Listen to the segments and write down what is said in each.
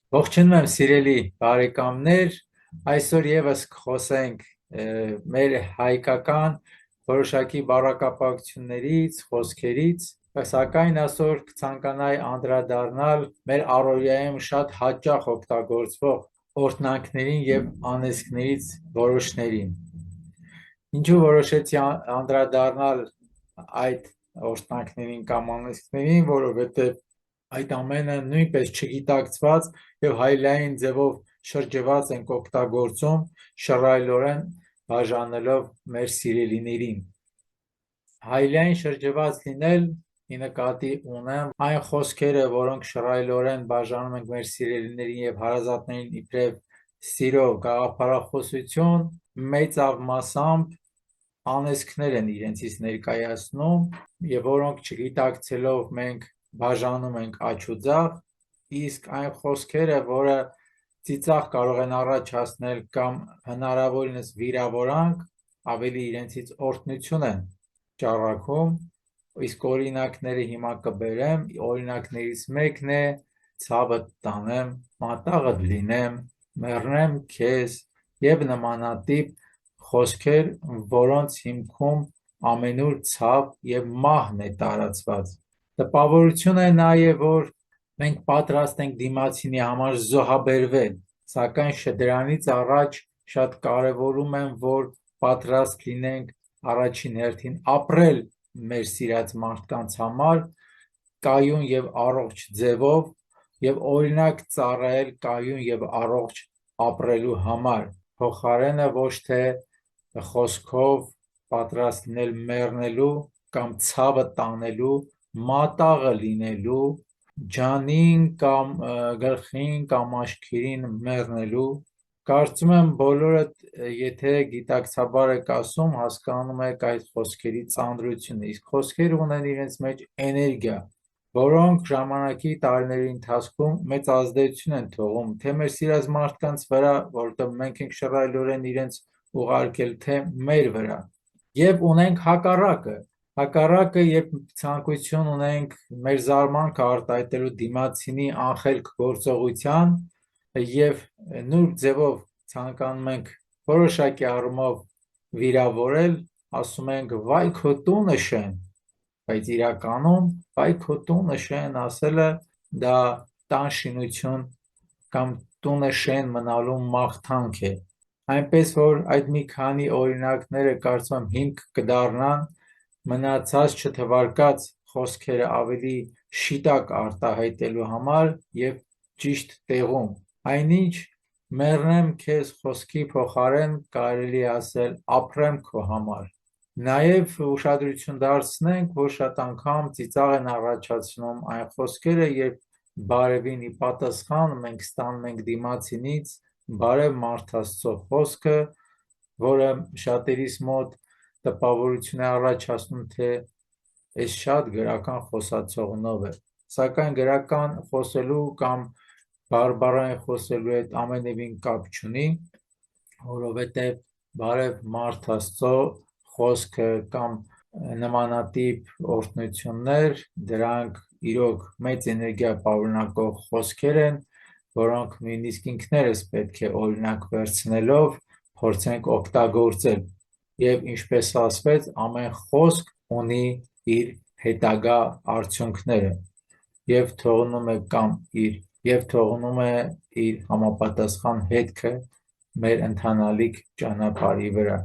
Ողջունում եմ սիրելի բարեկամներ, այսօր եւս կխոսենք մեր հայկական որոշակի բառակապակցություններից, խոսքերից, սակայն այսօր կցանկանայի անդրադառնալ մեր առօրյայում շատ հաճախ օգտագործվող օրհնանքներին եւ անեծքներից որոշներին։ Ինչու որոշեցի անդրադառնալ այդ օրհնանքներին կամ անեծքներին, որովհետեւ այդ ամենը նույնպես չգիտակցված եւ հայլային ձևով շրջված ենք օգտագործում շռայլորեն բաժանելով մեր սիրելիներին։ Հայլային շրջված լինել ի նկատի ունեմ այն խոսքերը, որոնք շռայլորեն բաժանում ենք մեր սիրելիներին եւ հարազատներին իբրև սիրո գաղափարախոսություն, մեծավ մասամբ անեծքներ են իրենցից ներկայացնում եւ որոնք չգիտակցելով մենք բաժանում ենք աջ ու ձախ, իսկ այն խոսքերը, որը ծիծաղ կարող են առաջացնել կամ հնարավորինս վիրավորանք, ավելի իրենցից օրհնություն են ճառագում, իսկ օրինակները հիմա կբերեմ, օրինակներից մեկն է ցավը տանեմ, մատաղդ լինեմ, մեռնեմ քեզ եւ նմանատիպ խոսքեր, որոնց հիմքում ամենուր ցավ եւ մահն է տարածված։ Տպավորություն է նաև, որ մենք պատրաստ ենք դիմացինի համար զոհաբերվել, սակայն դրանից առաջ շատ կարևորում եմ, որ պատրաստ լինենք առաջին հերթին ապրել մեր սիրած մարդկանց համար կայուն եւ առողջ ձևով եւ օրինակ ծառայել կայուն եւ առողջ ապրելու համար, փոխարենը ոչ թե խոսքով պատրաստ լինել մեռնելու կամ ցավը տանելու, մատաղը լինելու, ջանին կամ գլխին կամ աչքերին մեռնելու։ Կարծում եմ բոլորդ, եթե գիտակցաբար եք ասում, հասկանում եք այդ խոսքերի ծանրությունը, իսկ խոսքերը ունեն իրենց մեջ էներգիա, որոնք ժամանակի տարիների ընթացքում մեծ ազդեցություն են թողում թե մեր սիրած մարդկանց վրա, որովհետև մենք ենք շռայլորեն իրենց ուղարկել, թե մեր վրա։ Եվ ունենք հակառակը, երբ ցանկություն ունենք մեր զարմանքը արտահայտելու դիմացինի անխելք գործողության եւ նուրբ ձևով ցանկանում ենք որոշակի առումով վիրավորել, ասում ենք վայ քո տունը շեն, բայց իրականում վայ քո տունը շեն ասելը դա տան շինություն կամ տունը շեն մնալու մաղթանք է։ Այնպես որ այդ մի քանի օրինակները կարծում եմ հիմք կդառնան մնացած չթվարկած խոսքերը ավելի շիտակ արտահայտելու համար եւ ճիշտ տեղում։ Այնինչ մեռնեմ քեզ խոսքի փոխարեն կարելի է ասել ապրեմ քո համար։ Նաև ուշադրություն դարձնենք, որ շատ անգամ ծիծաղ են առաջացնում այն խոսքերը, երբ բարևին ի պատասխան մենք ստանում ենք դիմացինից բարև մարդ Աստծո խոսքը, որը շատերիս մոտ տպավորություն է առաջացնում, թե այս շատ գրական խոսացողնով է, սակայն գրական խոսելու կամ բարբառային խոսելու հետ ամենևին կապ չունի, որովհետև բարև մարդ Աստծո խոսքը կամ նմանատիպ օրհնություններ, դրանք իրոք մեծ էներգիա պարունակող խոսքեր են, որոնք նույնիսկ ինքներս պետք է օրինակ վերցնելով փորձենք օգտագործել։ Եվ ինչպես ասվեց, ամեն խոսք ունի իր հետագա արդյունքները եւ թողնում է իր համապատասխան հետքը մեր ընթանալիք ճանապարհի վրա։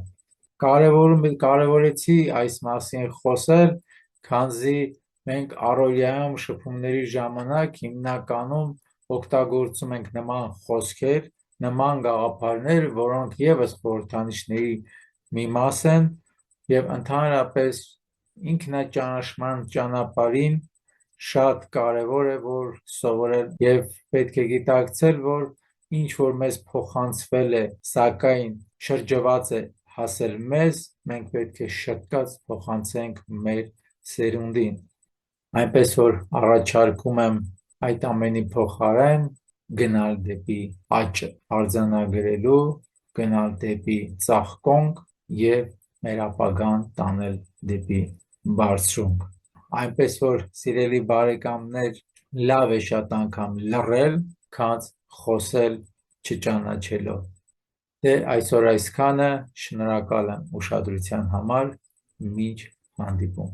Կարևորեցի այս մասին խոսել, քանզի մենք առօրյայում շփումների ժամանակ հիմնականում օգտագործում ենք նման խոսքեր, նման գաղափարներ, որոնք եւս խորհրդանիշների մի մաս են եւ ընդհանրապես ինքնաճանաչման ճանապարհին շատ կարևոր է որ սովորել եւ պետք է գիտակցել, որ ինչ որ մեզ փոխանցվել է, սակայն շրջված է հասել մեզ, մենք պետք է շտկած փոխանցենք մեր սերունդին։ Այնպես որ առաջարկում եմ այդ ամենի փոխարեն գնալ դեպի աճը, արձանագրելու, գնալ դեպի ծաղկոնք եւ մեր ապագան տանել դեպի բարձրունք։ Այնպես որ սիրելի բարեկամներ, լավ է շատ անգամ լռել, քան խոսել չճանաչելով։ Դե այսօր այսքանը, շնորհակալ եմ ուշադրության համար, մինչ հանդիպում։